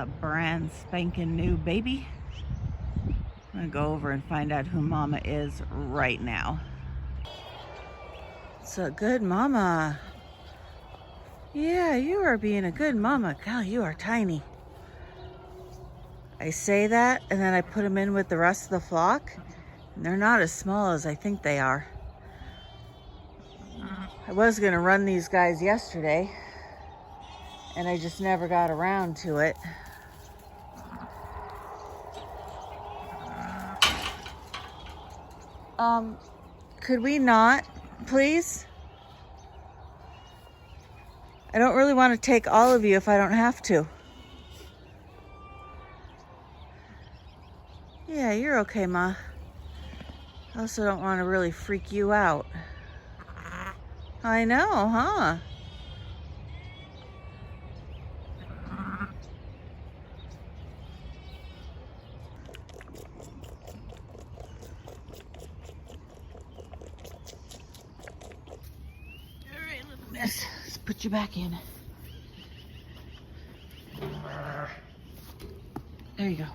a brand spanking new baby. I'm gonna go over and find out who Mama is right now. It's a good mama. Yeah, you are being a good mama. God, you are tiny. I say that and then I put them in with the rest of the flock, and they're not as small as I think they are. I was gonna run these guys yesterday and I just never got around to it. Could we not, please? I don't really want to take all of you if I don't have to. Yeah, you're okay, Ma. I also don't want to really freak you out. I know, huh? Let's put you back in. There you go.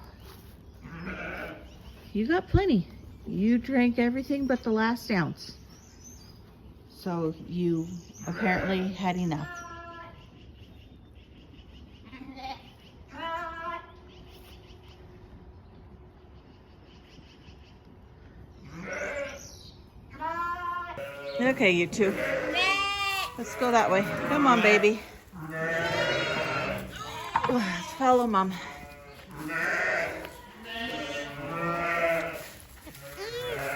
You got plenty. You drank everything but the last ounce. So you apparently had enough. Okay, you two. Let's go that way. Come on, baby. Let's follow Mom.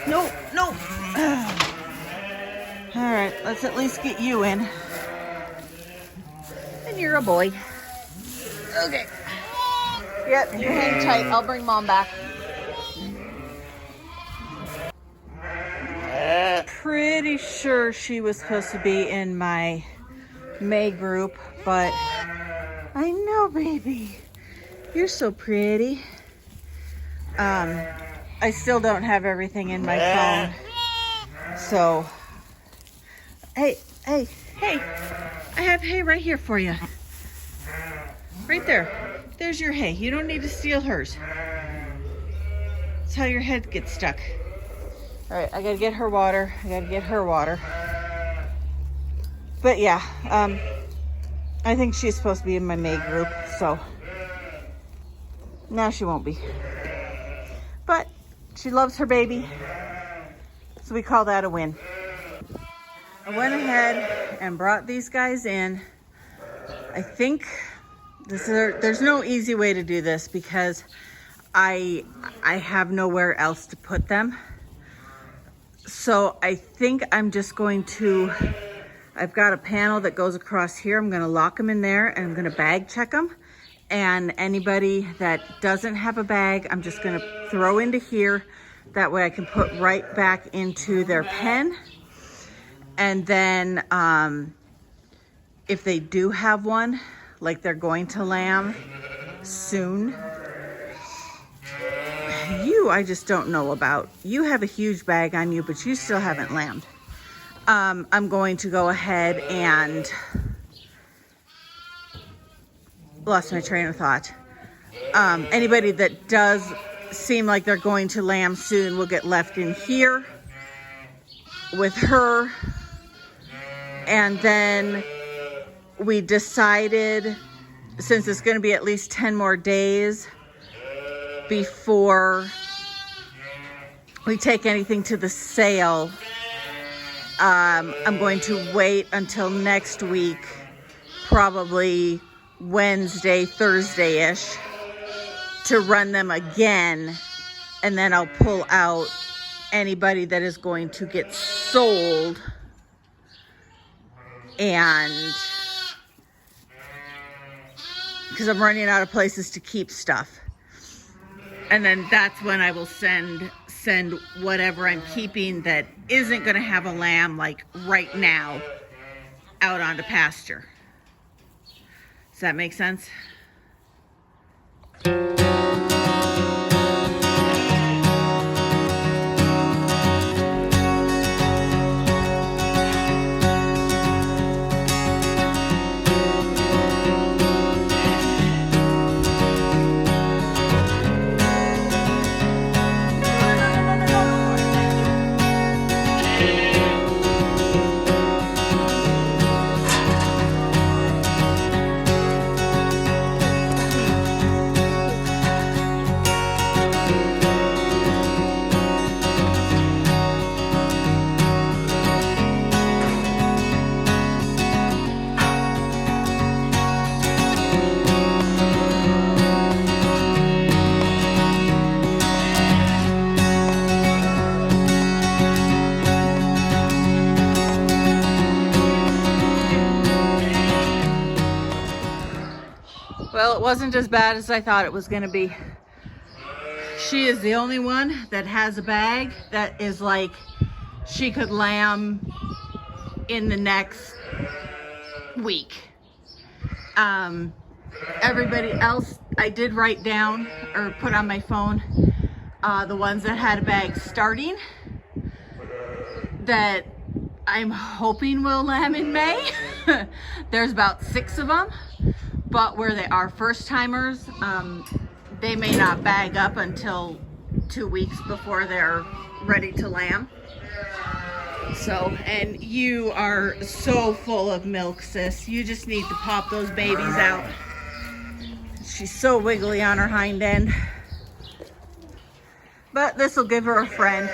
No, no. All right, let's at least get you in. And you're a boy. Okay. Yep, you hang tight. I'll bring Mom back. Pretty sure she was supposed to be in my May group, but I know, baby. You're so pretty. I still don't have everything in my phone. So, hey. I have hay right here for you. Right there. There's your hay. You don't need to steal hers. That's how your head gets stuck. All right, I gotta get her water. But yeah, I think she's supposed to be in my May group, so now she won't be. But she loves her baby, so we call that a win. I went ahead and brought these guys in. I think there's no easy way to do this because I have nowhere else to put them. So I think I'm just going to, I've got a panel that goes across here. I'm going to lock them in there and I'm going to bag check them. And anybody that doesn't have a bag, I'm just going to throw into here. That way I can put right back into their pen. And then if they do have one, like they're going to lamb soon, I just don't know about. You have a huge bag on you, but you still haven't lambed. I'm going to go ahead and lost my train of thought. Anybody that does seem like they're going to lamb soon will get left in here with her. And then we decided, since it's going to be at least 10 more days before we take anything to the sale, I'm going to wait until next week, probably Wednesday, Thursday-ish, to run them again, and then I'll pull out anybody that is going to get sold, and because I'm running out of places to keep stuff. And then that's when I will send whatever I'm keeping that isn't going to have a lamb, like right now, out onto pasture. Does that make sense? Well, it wasn't as bad as I thought it was going to be. She is the only one that has a bag that is like she could lamb in the next week. Everybody else, I did write down or put on my phone the ones that had a bag starting that I'm hoping will lamb in May. There's about 6 of them, but where they are first timers, they may not bag up until 2 weeks before they're ready to lamb. So, and you are so full of milk, sis. You just need to pop those babies out. She's so wiggly on her hind end. But this will give her a friend.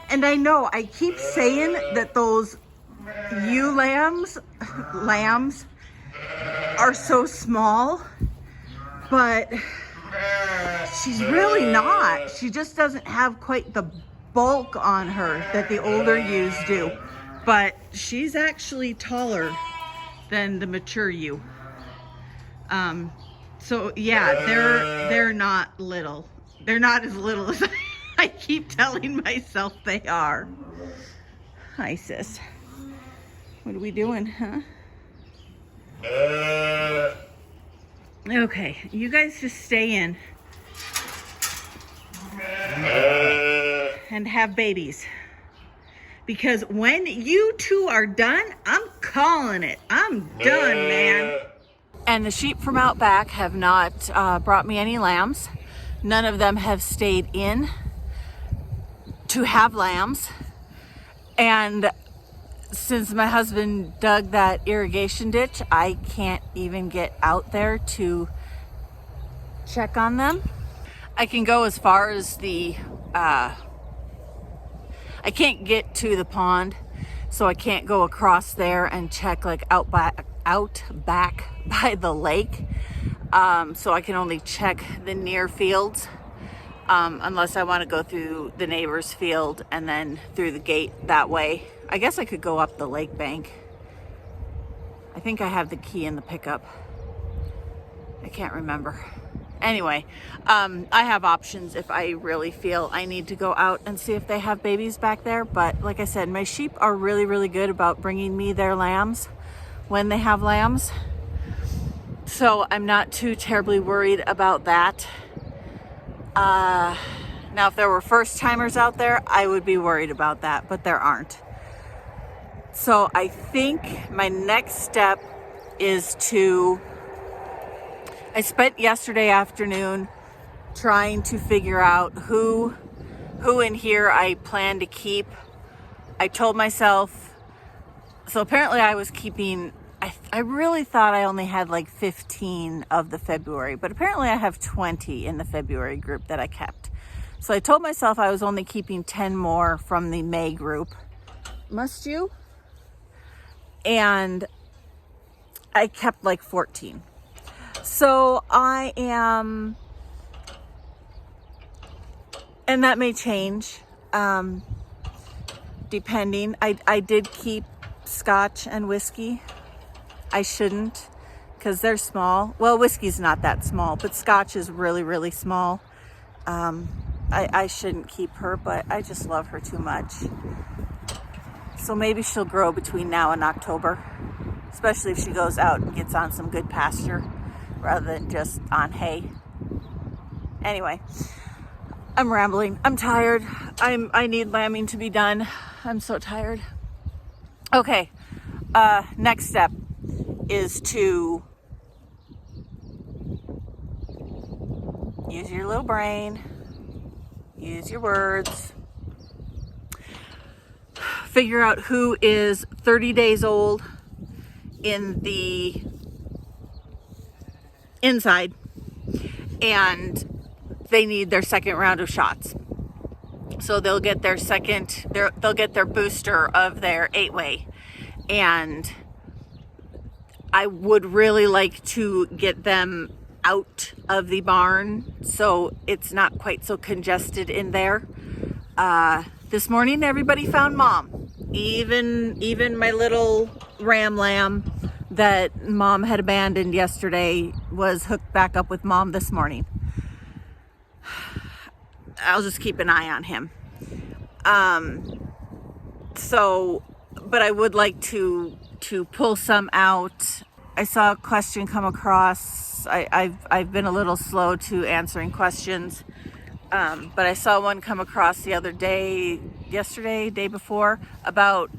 And I know I keep saying that those ewe lambs are so small, but she's really not. She just doesn't have quite the bulk on her that the older ewes do. But she's actually taller than the mature ewe. So yeah, they're not little. They're not as little as I keep telling myself they are. Hi, sis. What are we doing, huh? Okay, you guys just stay in and have babies. Because when you two are done, I'm calling it. I'm done, man. And the sheep from out back have not brought me any lambs. None of them have stayed in to have lambs. And since my husband dug that irrigation ditch, I can't even get out there to check on them. I can go as far as the, I can't get to the pond, so I can't go across there and check like out back by the lake. So I can only check the near fields, unless I want to go through the neighbor's field and then through the gate that way. I guess I could go up the lake bank. I think I have the key in the pickup. I can't remember. Anyway, I have options if I really feel I need to go out and see if they have babies back there. But like I said, my sheep are really, really good about bringing me their lambs when they have lambs. So I'm not too terribly worried about that. Now, if there were first timers out there, I would be worried about that, but there aren't. So I think my next step is I spent yesterday afternoon trying to figure out who in here I plan to keep. I told myself, so apparently I was keeping, I really thought I only had like 15 of the February, but apparently I have 20 in the February group that I kept. So I told myself I was only keeping 10 more from the May group. Must you? And I kept like 14. So I am, and that may change, depending. I did keep Scotch and whiskey. I shouldn't, because they're small. Well, whiskey's not that small, but Scotch is really, really small. I shouldn't keep her, but I just love her too much. So maybe she'll grow between now and October, especially if she goes out and gets on some good pasture rather than just on hay. Anyway, I'm rambling. I'm tired. I need lambing to be done. I'm so tired. Okay, next step is to use your little brain, use your words, figure out who is 30 days old in the inside and they need their second round of shots. So they'll get their they'll get their booster of their 8-way. And I would really like to get them out of the barn so it's not quite so congested in there. This morning everybody found mom. Even my little ram lamb that mom had abandoned yesterday was hooked back up with mom this morning. I'll just keep an eye on him. But I would like to pull some out. I saw a question come across. I've been a little slow to answering questions, but I saw one come across the other day, yesterday, day before, about,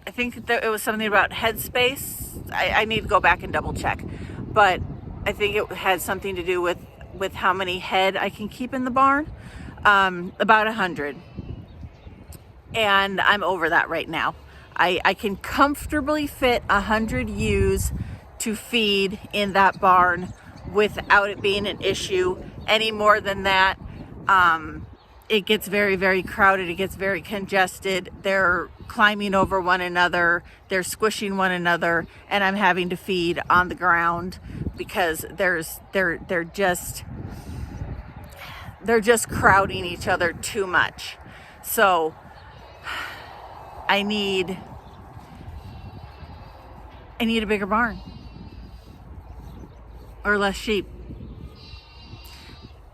I think that it was something about headspace. I need to go back and double check, but I think it had something to do with how many head I can keep in the barn. About 100. And I'm over that right now. I can comfortably fit 100 ewes to feed in that barn without it being an issue. Any more than that, it gets very, very crowded. It gets very congested. They're climbing over one another. They're squishing one another, and I'm having to feed on the ground because they're just crowding each other too much. So I need a bigger barn or less sheep.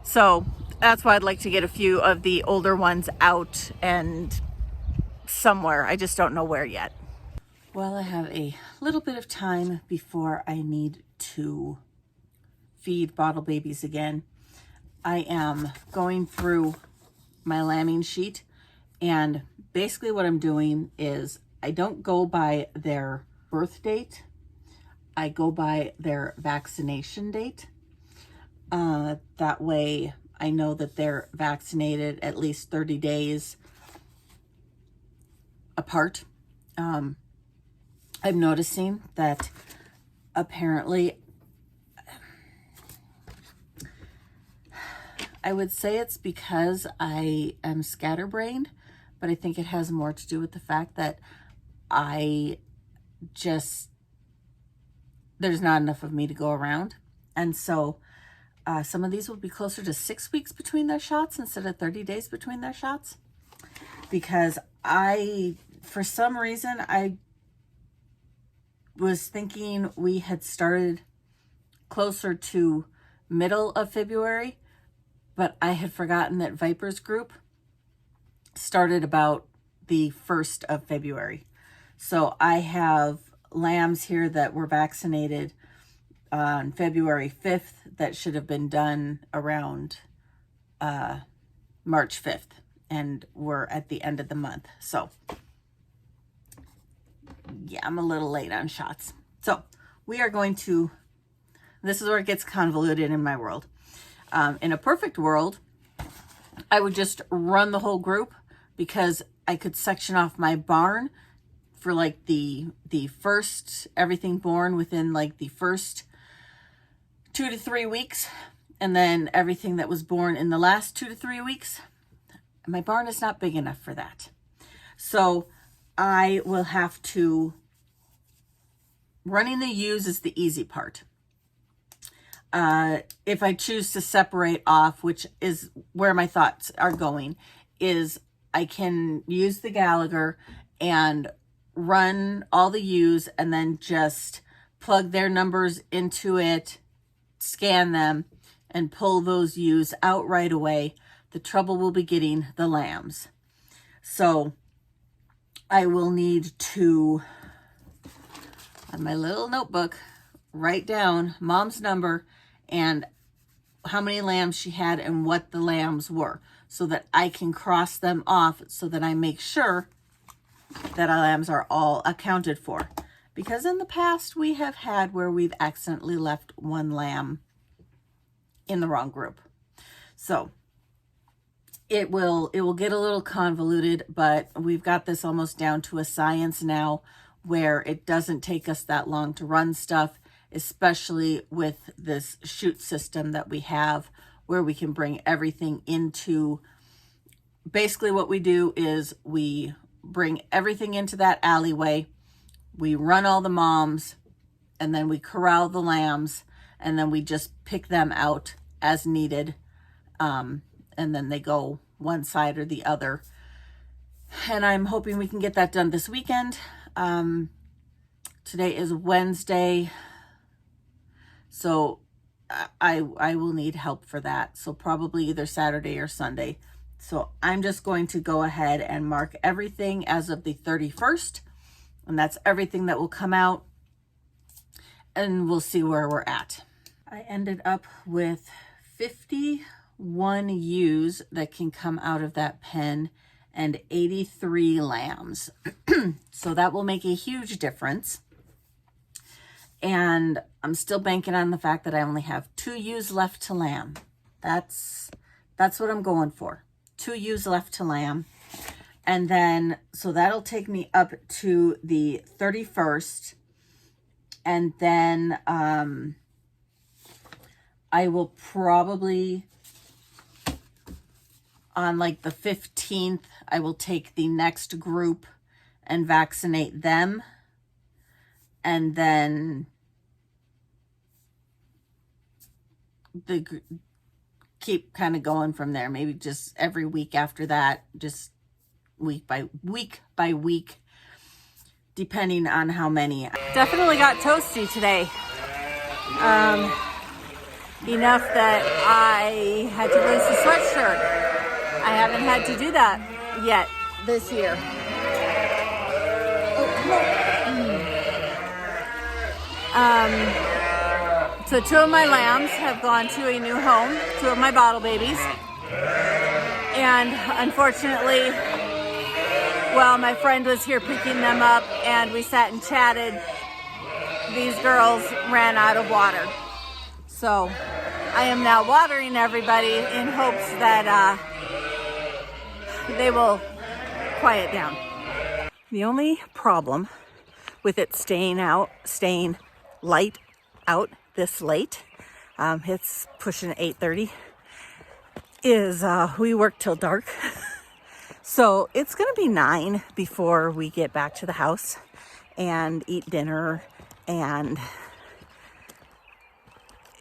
So that's why I'd like to get a few of the older ones out and somewhere. I just don't know where yet. Well, I have a little bit of time before I need to feed bottle babies again. I am going through my lambing sheet, and basically what I'm doing is I don't go by their birth date. I go by their vaccination date. That way I know that they're vaccinated at least 30 days apart. I'm noticing that apparently, I would say it's because I am scatterbrained, but I think it has more to do with the fact that there's not enough of me to go around. And so some of these will be closer to 6 weeks between their shots instead of 30 days between their shots. Because for some reason, I was thinking we had started closer to middle of February, but I had forgotten that Viper's group started about the 1st of February. So I have lambs here that were vaccinated on February 5th that should have been done around March 5th, and we're at the end of the month. So yeah, I'm a little late on shots. So we are going to, this is where it gets convoluted in my world. In a perfect world, I would just run the whole group, because I could section off my barn for like the first, everything born within like the first 2 to 3 weeks, and then everything that was born in the last 2 to 3 weeks. My barn is not big enough for that. So I will have to, running the ewes is the easy part. If I choose to separate off, which is where my thoughts are going, is I can use the Gallagher and run all the ewes and then just plug their numbers into it, scan them, and pull those ewes out right away. The trouble will be getting the lambs. So I will need to, on my little notebook, write down mom's number and how many lambs she had and what the lambs were, so that I can cross them off, so that I make sure that our lambs are all accounted for. Because in the past we have had where we've accidentally left one lamb in the wrong group. So it will get a little convoluted, but we've got this almost down to a science now, where it doesn't take us that long to run stuff, especially with this chute system that we have, where we can bring everything into, basically what we do is we bring everything into that alleyway, we run all the moms, and then we corral the lambs, and then we just pick them out as needed, and then they go one side or the other. And I'm hoping we can get that done this weekend. Today is Wednesday, so I will need help for that. So probably either Saturday or Sunday. So I'm just going to go ahead and mark everything as of the 31st. And that's everything that will come out. And we'll see where we're at. I ended up with 51 ewes that can come out of that pen and 83 lambs. So that will make a huge difference. And I'm still banking on the fact that I only have 2 ewes left to lamb. That's what I'm going for. 2 ewes left to lamb. And then, so that'll take me up to the 31st. And then I will probably, on like the 15th, I will take the next group and vaccinate them. And then keep kind of going from there. Maybe just every week after that, just week by week, depending on how many. Definitely got toasty today. Enough that I had to rinse the sweatshirt. I haven't had to do that yet this year. So 2 of my lambs have gone to a new home, 2 of my bottle babies. And unfortunately, well, my friend was here picking them up and we sat and chatted. These girls ran out of water. So I am now watering everybody in hopes that they will quiet down. The only problem with it staying light out this late, it's pushing 8:30, is we work till dark. So it's gonna be 9 before we get back to the house and eat dinner, and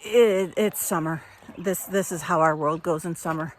it's summer. This is how our world goes in summer.